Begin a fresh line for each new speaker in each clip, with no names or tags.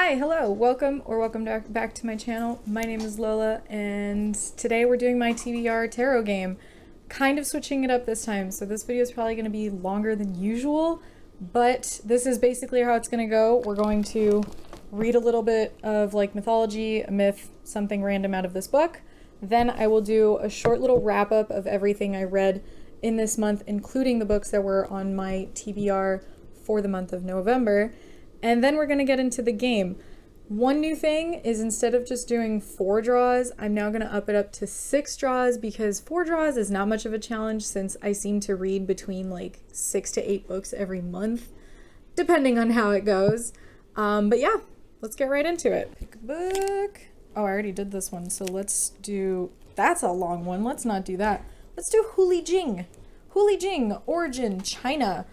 Hi, hello, welcome back to my channel. My name is Lola, and today we're doing my TBR tarot game. Kind of switching it up this time, so this video is probably going to be longer than usual, but this is basically how it's going to go. We're going to read a little bit of like mythology, a myth, something random out of this book. Then I will do a short little wrap up of everything I read in this month, including the books that were on my TBR for the month of November. And then we're going to get into the game. One new thing is instead of just doing 4 draws, I'm now going to up it up to 6 draws because 4 draws is not much of a challenge since I seem to read between like 6 to 8 books every month, depending on how it goes. But yeah, let's get right into it. Pick a book. Oh, I already did this one, so let's do... That's a long one. Let's not do that. Let's do Huli Jing. Huli Jing, origin, China.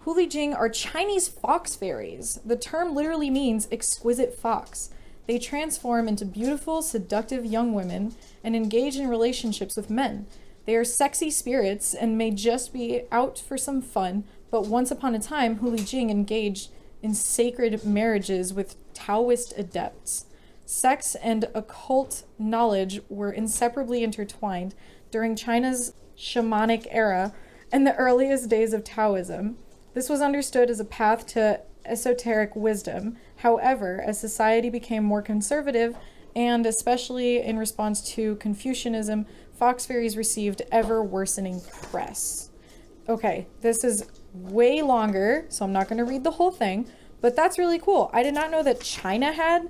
Huli Jing are Chinese fox fairies. The term literally means exquisite fox. They transform into beautiful, seductive young women and engage in relationships with men. They are sexy spirits and may just be out for some fun, but once upon a time, Huli Jing engaged in sacred marriages with Taoist adepts. Sex and occult knowledge were inseparably intertwined during China's shamanic era and the earliest days of Taoism. This was understood as a path to esoteric wisdom. However, as society became more conservative, and especially in response to Confucianism, fox fairies received ever worsening press. Okay, this is way longer, so I'm not going to read the whole thing, but that's really cool. I did not know that China had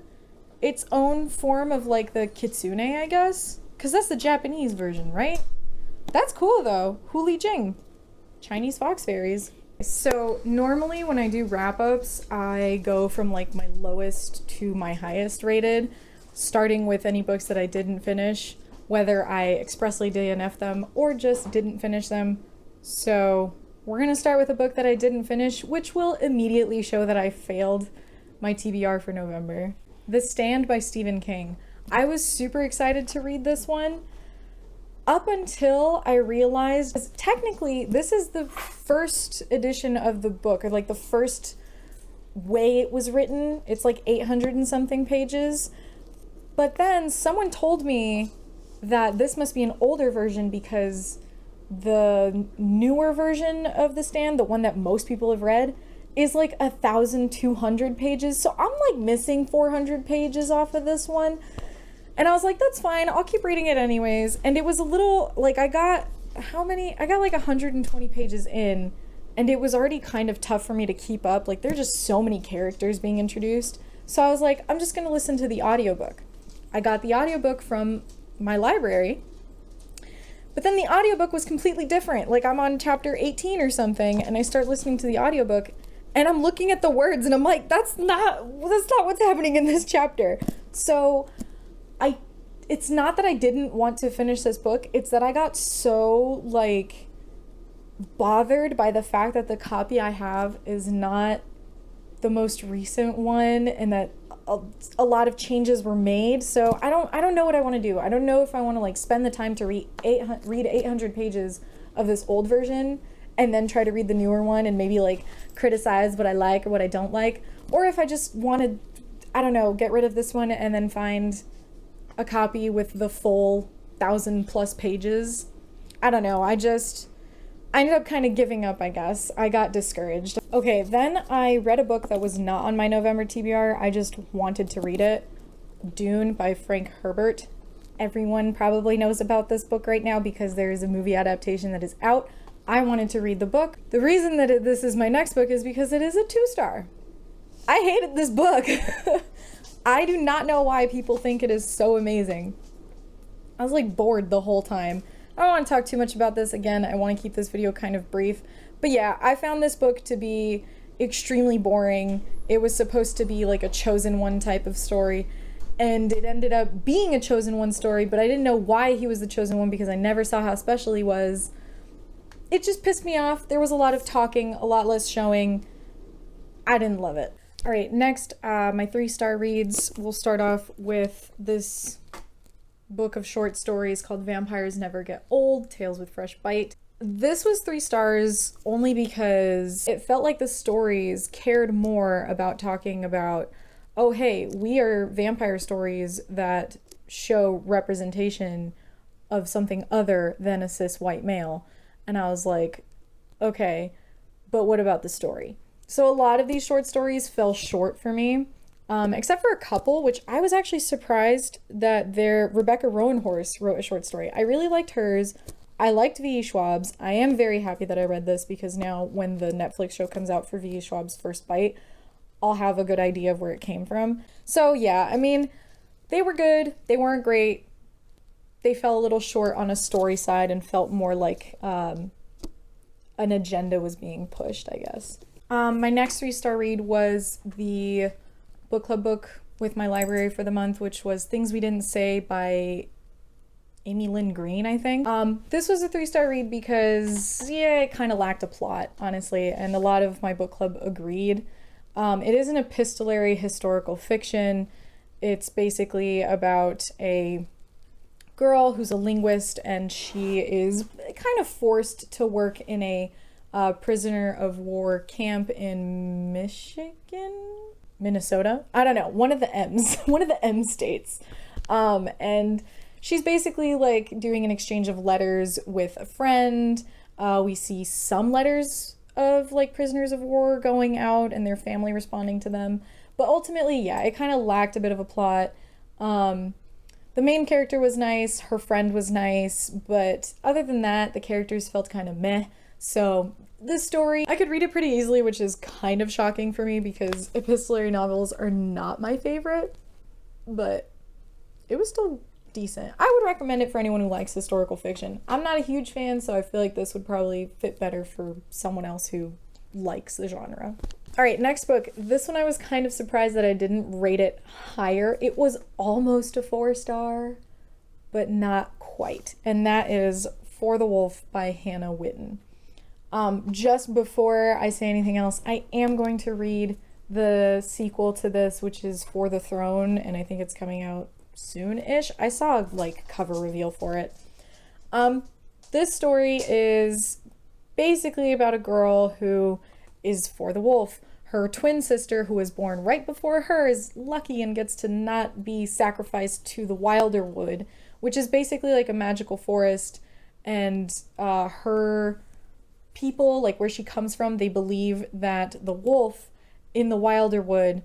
its own form of like the kitsune, I guess, because that's the Japanese version, right? That's cool though. Huli Jing, Chinese fox fairies. So normally when I do wrap-ups, I go from like my lowest to my highest rated, starting with any books that I didn't finish, whether I expressly DNF them or just didn't finish them. So we're going to start with a book that I didn't finish, which will immediately show that I failed my TBR for November. The Stand by Stephen King. I was super excited to read this one. Up until I realized, technically, this is the first edition of the book, or like the first way it was written. It's like 800 and something pages. But then someone told me that this must be an older version because the newer version of The Stand, the one that most people have read, is like 1,200 pages. So I'm like missing 400 pages off of this one. And I was like, that's fine, I'll keep reading it anyways. And it was a little, like, I got like 120 pages in, and it was already kind of tough for me to keep up. Like, there are just so many characters being introduced. So I was like, I'm just gonna listen to the audiobook. I got the audiobook from my library, but then the audiobook was completely different. Like, I'm on chapter 18 or something, and I start listening to the audiobook, and I'm looking at the words, and I'm like, that's not what's happening in this chapter. So it's not that I didn't want to finish this book, it's that I got so, like, bothered by the fact that the copy I have is not the most recent one, and that a lot of changes were made. So I don't know what I want to do. I don't know if I want to, like, spend the time to read 800 pages of this old version and then try to read the newer one and maybe, like, criticize what I like or what I don't like, or if I just want to, I don't know, get rid of this one and then find a copy with the full 1,000+ pages. I don't know. I ended up kind of giving up, I guess. I got discouraged. Okay, then I read a book that was not on my November TBR. I just wanted to read it. Dune by Frank Herbert. Everyone probably knows about this book right now because there is a movie adaptation that is out. I wanted to read the book. The reason that this is my next book is because it is a 2-star. I hated this book. I do not know why people think it is so amazing. I was like bored the whole time. I don't want to talk too much about this again. I want to keep this video kind of brief. But yeah, I found this book to be extremely boring. It was supposed to be like a chosen one type of story, and it ended up being a chosen one story, but I didn't know why he was the chosen one because I never saw how special he was. It just pissed me off. There was a lot of talking, a lot less showing. I didn't love it. All right, next, my 3-star reads. We'll start off with this book of short stories called Vampires Never Get Old, Tales with Fresh Bite. This was 3 stars only because it felt like the stories cared more about talking about oh, hey, we are vampire stories that show representation of something other than a cis white male. And I was like, okay, but what about the story? So a lot of these short stories fell short for me, except for a couple, which I was actually surprised that Rebecca Roanhorse wrote a short story. I really liked hers. I liked V.E. Schwab's. I am very happy that I read this because now when the Netflix show comes out for V.E. Schwab's First Bite, I'll have a good idea of where it came from. So yeah, I mean, they were good. They weren't great. They fell a little short on a story side and felt more like an agenda was being pushed, I guess. My next 3-star read was the book club book with my library for the month, which was Things We Didn't Say by Amy Lynn Green, I think. This was a 3-star read because, yeah, it kind of lacked a plot, honestly, and a lot of my book club agreed. It is an epistolary historical fiction. It's basically about a girl who's a linguist, and she is kind of forced to work in a prisoner of war camp in Minnesota. I don't know, one of the M's, one of the M states. And she's basically like doing an exchange of letters with a friend. We see some letters of like prisoners of war going out and their family responding to them. But ultimately, yeah, it kind of lacked a bit of a plot. The main character was nice, her friend was nice, but other than that, the characters felt kind of meh. So this story, I could read it pretty easily, which is kind of shocking for me because epistolary novels are not my favorite, but it was still decent. I would recommend it for anyone who likes historical fiction. I'm not a huge fan, so I feel like this would probably fit better for someone else who likes the genre. All right, next book. This one I was kind of surprised that I didn't rate it higher. It was almost a 4-star, but not quite. And that is For the Wolf by Hannah Witten. Just before I say anything else, I am going to read the sequel to this, which is For the Throne, and I think it's coming out soon-ish. I saw a like cover reveal for it. This story is basically about a girl who is for the wolf. Her twin sister, who was born right before her, is lucky and gets to not be sacrificed to the Wilder Wood, which is basically like a magical forest, and her people, like where she comes from, they believe that the wolf in the Wilder Wood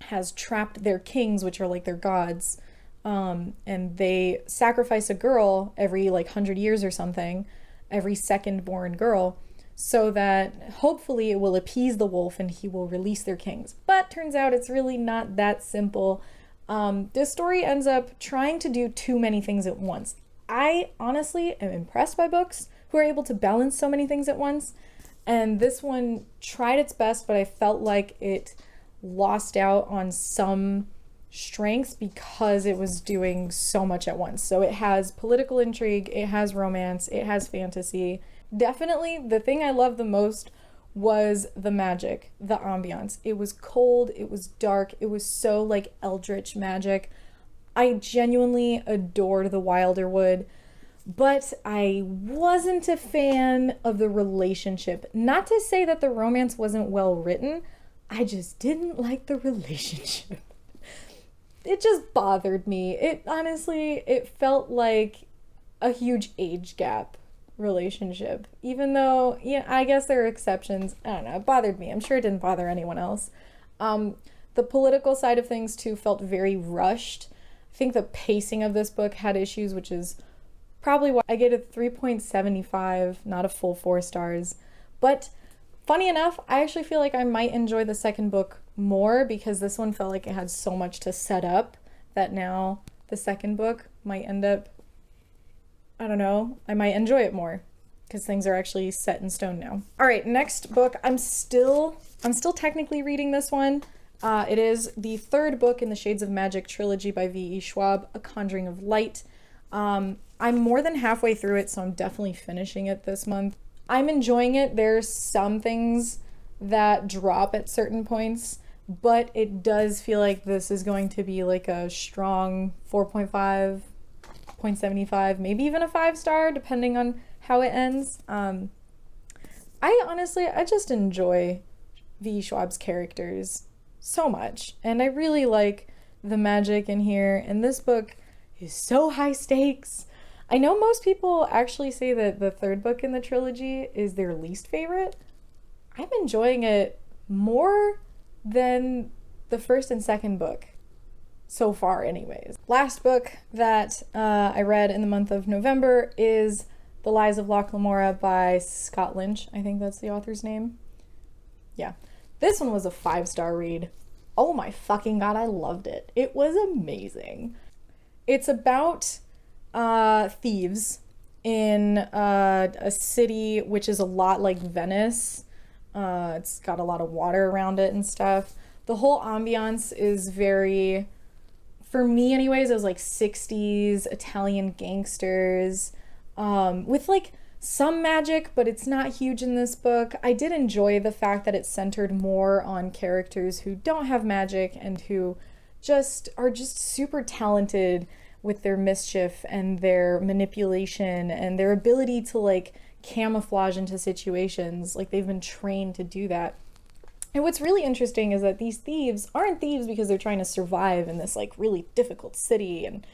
has trapped their kings, which are like their gods, and they sacrifice a girl every like 100 years or something, every second born girl, so that hopefully it will appease the wolf and he will release their kings. But turns out it's really not that simple. This story ends up trying to do too many things at once. I honestly am impressed by books who are able to balance so many things at once, and this one tried its best, but I felt like it lost out on some strengths because it was doing so much at once. So it has political intrigue, it has romance, it has fantasy. Definitely the thing I loved the most was the magic, the ambiance. It was cold, it was dark, it was so like eldritch magic. I genuinely adored the Wilder Wood, but I wasn't a fan of the relationship. Not to say that the romance wasn't well written, I just didn't like the relationship. It just bothered me. It honestly, it felt like a huge age gap relationship, even though, yeah, I guess there are exceptions. I don't know, it bothered me. I'm sure it didn't bother anyone else. The political side of things too felt very rushed. I think the pacing of this book had issues, which is probably why I gave it a 3.75, not a full 4 stars. But funny enough, I actually feel like I might enjoy the second book more because this one felt like it had so much to set up that now the second book might end up, I don't know, I might enjoy it more because things are actually set in stone now. All right, next book. I'm still technically reading this one. It is the third book in the Shades of Magic trilogy by V.E. Schwab, A Conjuring of Light. I'm more than halfway through it, so I'm definitely finishing it this month. I'm enjoying it. There's some things that drop at certain points, but it does feel like this is going to be like a strong 4.5, 0.75, maybe even a 5-star, depending on how it ends. I just enjoy V. Schwab's characters so much. And I really like the magic in here. And this book is so high stakes. I know most people actually say that the third book in the trilogy is their least favorite. I'm enjoying it more than the first and second book so far anyways. Last book that I read in the month of November is The Lies of Locke Lamora by Scott Lynch. I think that's the author's name. Yeah. This one was a 5-star read. Oh my fucking god, I loved it. It was amazing. It's about thieves in a city which is a lot like Venice. It's got a lot of water around it and stuff. The whole ambiance is very, for me anyways, it was like 60s Italian gangsters with like some magic, but it's not huge in this book. I did enjoy the fact that it centered more on characters who don't have magic and who are just super talented with their mischief and their manipulation and their ability to like camouflage into situations. Like they've been trained to do that. And what's really interesting is that these thieves aren't thieves because they're trying to survive in this like really difficult city. And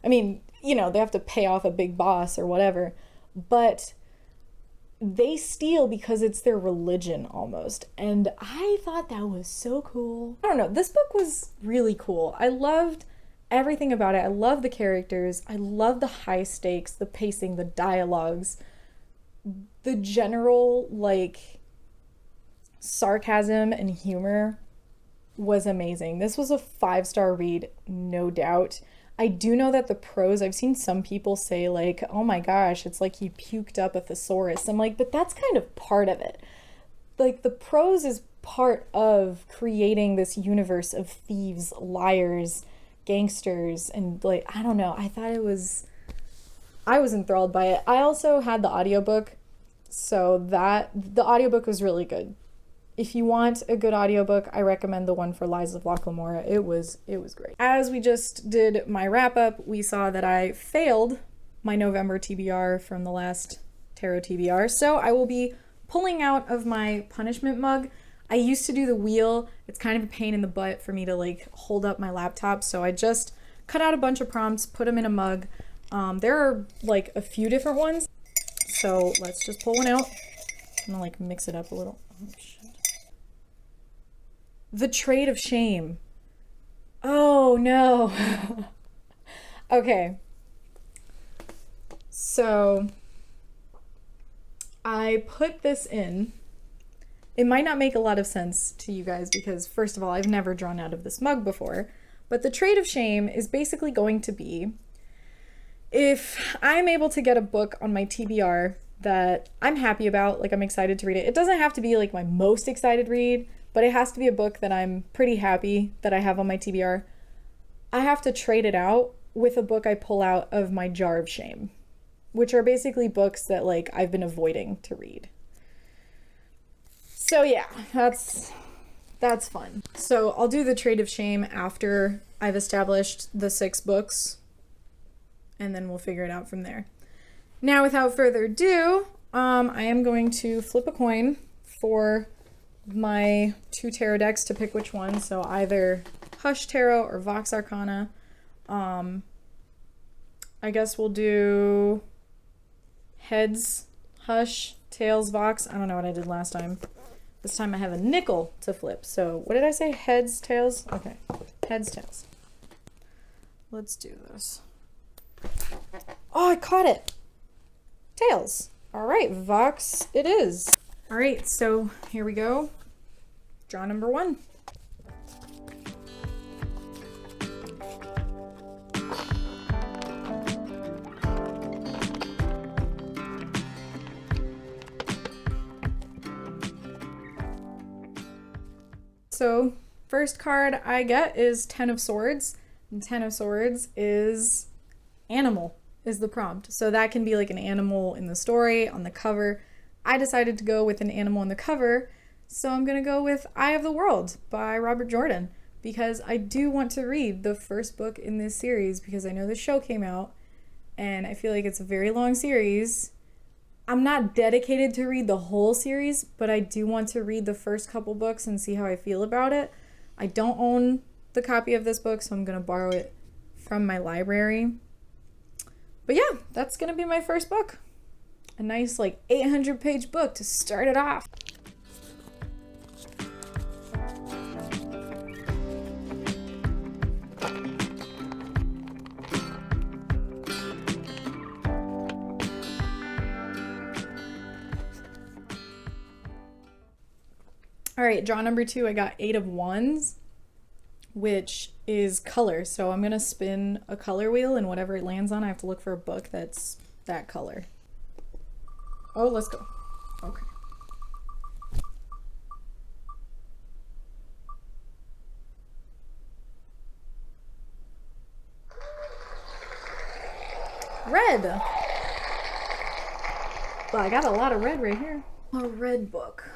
I mean, you know, they have to pay off a big boss or whatever, but they steal because it's their religion almost. And I thought that was so cool. I don't know, this book was really cool. I loved everything about it. I love the characters. I love the high stakes, the pacing, the dialogues, the general like sarcasm and humor was amazing. This was a 5-star read, no doubt. I do know that the prose, I've seen some people say like, oh my gosh, it's like he puked up a thesaurus. I'm like, but that's kind of part of it. Like the prose is part of creating this universe of thieves, liars, gangsters, and like, I don't know. I was enthralled by it. I also had the audiobook, so the audiobook was really good. If you want a good audiobook, I recommend the one for Lies of Locke Lamora. It was great. As we just did my wrap up, we saw that I failed my November TBR from the last tarot TBR. So I will be pulling out of my punishment mug. I used to do the wheel. It's kind of a pain in the butt for me to like hold up my laptop. So I just cut out a bunch of prompts, put them in a mug. There are like a few different ones. So let's just pull one out. I'm gonna like mix it up a little. Oh, shit. The Trade of Shame. Oh no. Okay. So I put this in. It might not make a lot of sense to you guys because first of all, I've never drawn out of this mug before, but the Trade of Shame is basically going to be if I'm able to get a book on my TBR that I'm happy about, like I'm excited to read it. It doesn't have to be like my most excited read, but it has to be a book that I'm pretty happy that I have on my TBR. I have to trade it out with a book I pull out of my jar of shame, which are basically books that like I've been avoiding to read. So yeah, that's fun. So I'll do the Trade of Shame after I've established the 6 books, and then we'll figure it out from there. Now, without further ado, I am going to flip a coin for my 2 tarot decks to pick which one. So either Hush Tarot or Vox Arcana. I guess we'll do heads, Hush, tails, Vox. I don't know what I did last time. This time I have a nickel to flip. So what did I say? Heads, tails? Okay. Heads, tails. Let's do this. Oh, I caught it. Tails. All right, Vox it is. All right, so here we go. Draw number 1. So first card I get is 10 of Swords. And 10 of Swords is animal is the prompt. So that can be like an animal in the story, on the cover. I decided to go with an animal on the cover, so I'm gonna go with Eye of the World by Robert Jordan, because I do want to read the first book in this series because I know the show came out and I feel like it's a very long series. I'm not dedicated to read the whole series, but I do want to read the first couple books and see how I feel about it. I don't own the copy of this book, so I'm gonna borrow it from my library. But yeah, that's gonna be my first book. A nice like 800-page book to start it off. All right, draw number 2, I got 8 of Wands, which is color. So I'm gonna spin a color wheel, and whatever it lands on, I have to look for a book that's that color. Oh, let's go. Okay. Red. Well, I got a lot of red right here. A red book.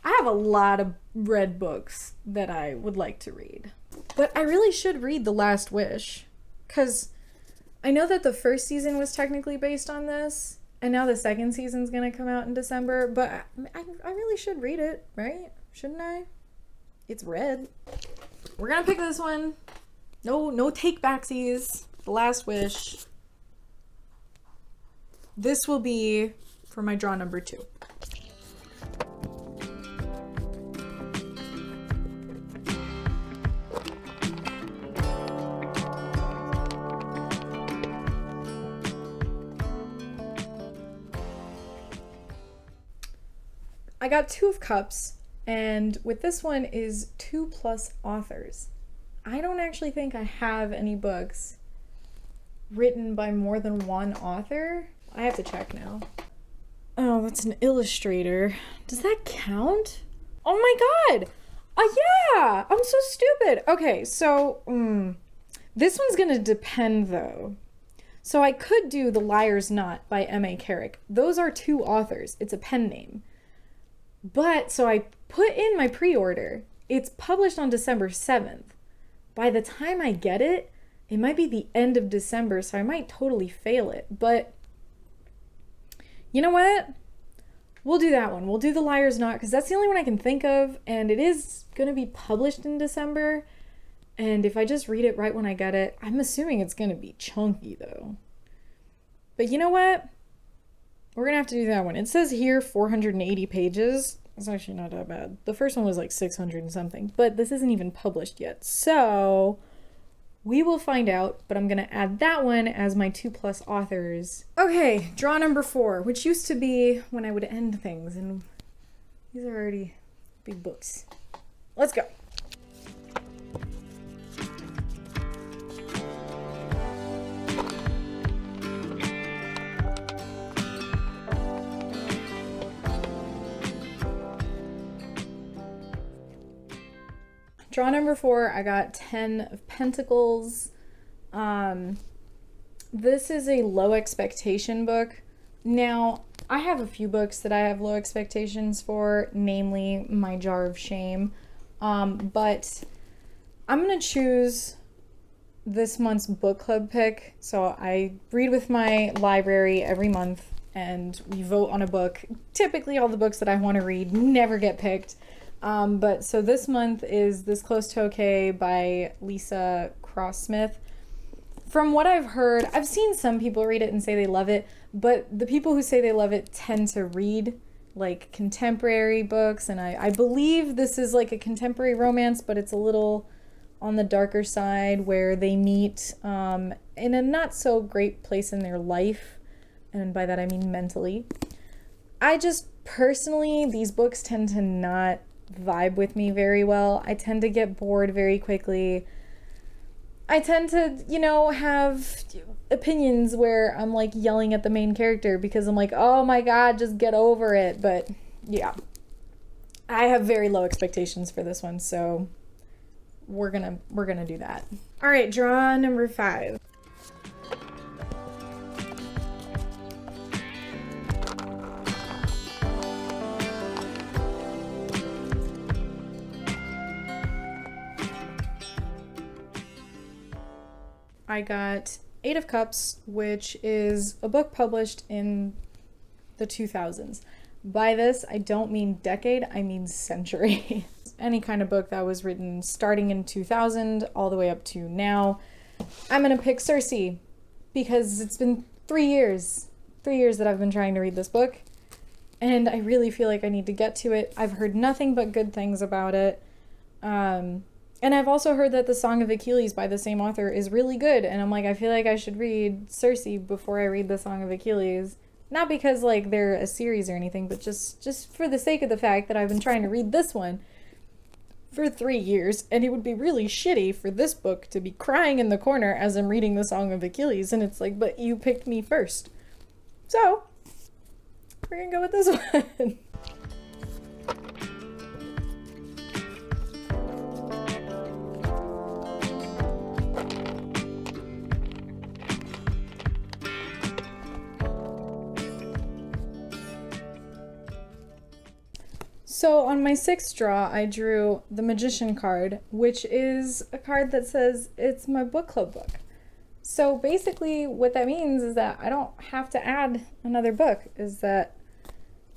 I have a lot of red books that I would like to read. But I really should read The Last Wish, because I know that the first season was technically based on this, and now the second season's gonna come out in December, but I really should read it, right? Shouldn't I? It's red. We're gonna pick this one. No take backsies. The Last Wish. This will be for my draw number 2. I got 2 of Cups, and with this one is 2+ authors. I don't actually think I have any books written by more than one author. I have to check now. Oh, that's an illustrator. Does that count? Oh my god! Yeah! I'm so stupid! Okay, so, this one's gonna depend though. So I could do The Liar's Knot by M.A. Carrick. Those are 2 authors. It's a pen name. But, so I put in my pre-order. It's published on December 7th. By the time I get it, it might be the end of December, so I might totally fail it. But, you know what? We'll do that one. We'll do The Liar's Knot, because that's the only one I can think of, and it is going to be published in December. And if I just read it right when I get it, I'm assuming it's going to be chunky, though. But you know what? We're going to have to do that one. It says here 480 pages. It's actually not that bad. The first one was like 600 and something, but this isn't even published yet. So we will find out, but I'm going to add that one as my 2+ authors. Okay, draw number 4, which used to be when I would end things, and these are already big books. Let's go. Draw number 4, I got 10 of Pentacles. This is a low expectation book. Now, I have a few books that I have low expectations for, namely My Jar of Shame. But I'm going to choose this month's book club pick. So I read with my library every month, and we vote on a book. Typically, all the books that I want to read never get picked. But so this month is This Close to Okay by Lisa Cross-Smith. From what I've heard, I've seen some people read it and say they love it, but the people who say they love it tend to read like contemporary books, and I believe this is like a contemporary romance, but it's a little on the darker side, where they meet in a not so great place in their life, and by that I mean mentally. I just personally, these books tend to not vibe with me very well. I tend to get bored very quickly. I tend to, you know, have opinions where I'm like yelling at the main character because I'm like, oh my god, just get over it. But yeah, I have very low expectations for this one, so we're gonna do that. All right, draw number 5. I got 8 of Cups, which is a book published in the 2000s. By this, I don't mean decade, I mean century. Any kind of book that was written starting in 2000 all the way up to now. I'm gonna pick Circe because it's been 3 years. 3 years that I've been trying to read this book, and I really feel like I need to get to it. I've heard nothing but good things about it. And I've also heard that the Song of Achilles by the same author is really good, and I'm like, I feel like I should read Circe before I read the Song of Achilles. Not because like they're a series or anything, but just for the sake of the fact that I've been trying to read this one for 3 years, and it would be really shitty for this book to be crying in the corner as I'm reading the Song of Achilles, and it's like, but you picked me first. So, we're gonna go with this one. So on my 6th draw, I drew the Magician card, which is a card that says it's my book club book. So basically what that means is that I don't have to add another book, is that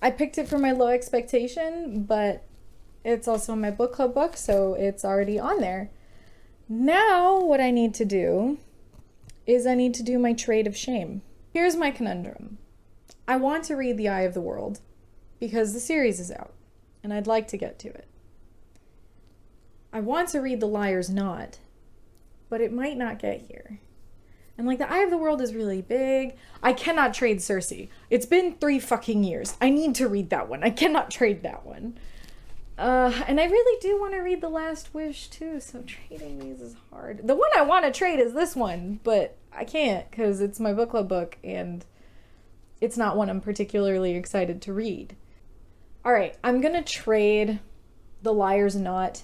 I picked it for my low expectation, but it's also my book club book, so it's already on there. Now what I need to do is I need to do my trade of shame. Here's my conundrum. I want to read The Eye of the World because the series is out, and I'd like to get to it. I want to read The Liar's Knot, but it might not get here. And like, The Eye of the World is really big. I cannot trade Circe. It's been 3 fucking years. I need to read that one. I cannot trade that one. And I really do want to read The Last Wish too, so trading these is hard. The one I want to trade is this one, but I can't because it's my book club book and it's not one I'm particularly excited to read. All right, I'm gonna trade The Liar's Knot,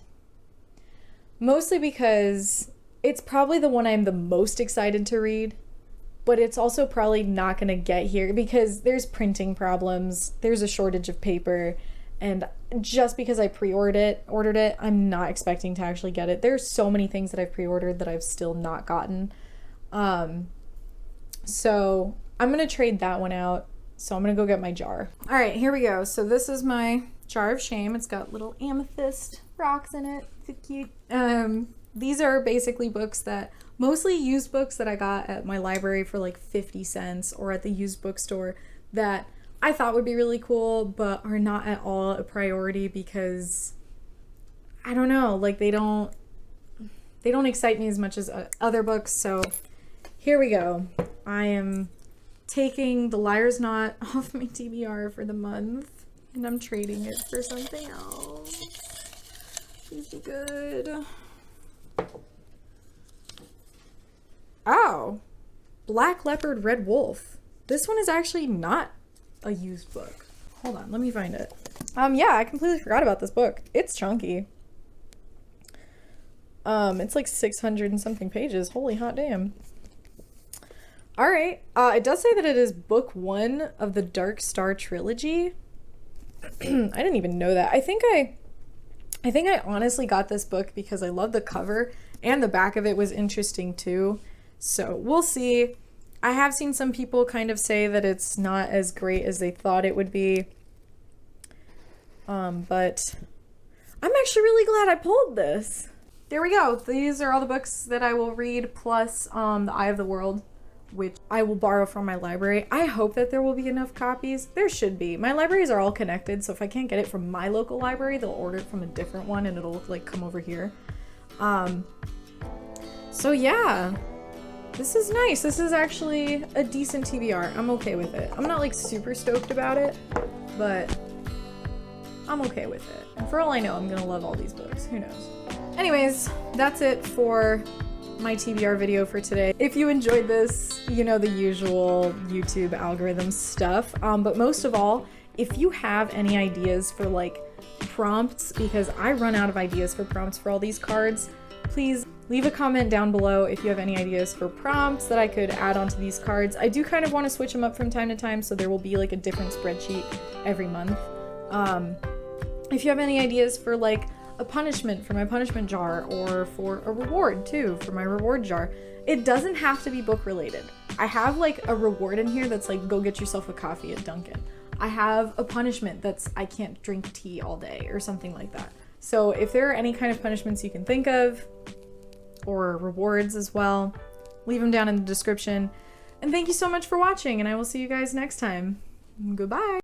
mostly because it's probably the one I'm the most excited to read, but it's also probably not gonna get here because there's printing problems, there's a shortage of paper, and just because I ordered it, I'm not expecting to actually get it. There's so many things that I've pre-ordered that I've still not gotten. So I'm gonna trade that one out. So I'm gonna go get my jar. All right, here we go. So this is my jar of shame. It's got little amethyst rocks in it. It's cute. These are basically books that, mostly used books that I got at my library for like 50 cents or at the used bookstore that I thought would be really cool, but are not at all a priority because, I don't know, like they don't excite me as much as other books. So here we go. I am taking The Liar's Knot off my TBR for the month, and I'm trading it for something else. Please be good. Oh, Black Leopard, Red Wolf. This one is actually not a used book. Hold on, let me find it. Yeah, I completely forgot about this book. It's chunky. It's like 600 and something pages. Holy hot damn. All right, it does say that it is book 1 of the Dark Star trilogy. I didn't even know that. I think I honestly got this book because I love the cover and the back of it was interesting too. So we'll see. I have seen some people kind of say that it's not as great as they thought it would be. But I'm actually really glad I pulled this. There we go. These are all the books that I will read, plus The Eye of the World, which I will borrow from my library. I hope that there will be enough copies. There should be. My libraries are all connected, so if I can't get it from my local library, they'll order it from a different one and it'll like come over here. So yeah, this is nice. This is actually a decent TBR. I'm okay with it. I'm not like super stoked about it, but I'm okay with it. And for all I know, I'm gonna love all these books. Who knows? Anyways, that's it for my TBR video for today. If you enjoyed this, you know the usual YouTube algorithm stuff, but most of all, if you have any ideas for like prompts, because I run out of ideas for prompts for all these cards, please leave a comment down below if you have any ideas for prompts that I could add onto these cards. I do kind of want to switch them up from time to time, so there will be like a different spreadsheet every month. If you have any ideas for like a punishment for my punishment jar, or for a reward too for my reward jar, it doesn't have to be book related. I have like a reward in here that's like, go get yourself a coffee at Dunkin'. I have a punishment that's I can't drink tea all day or something like that. So if there are any kind of punishments you can think of, or rewards as well, leave them down in the description. And thank you so much for watching, and I will see you guys next time. Goodbye.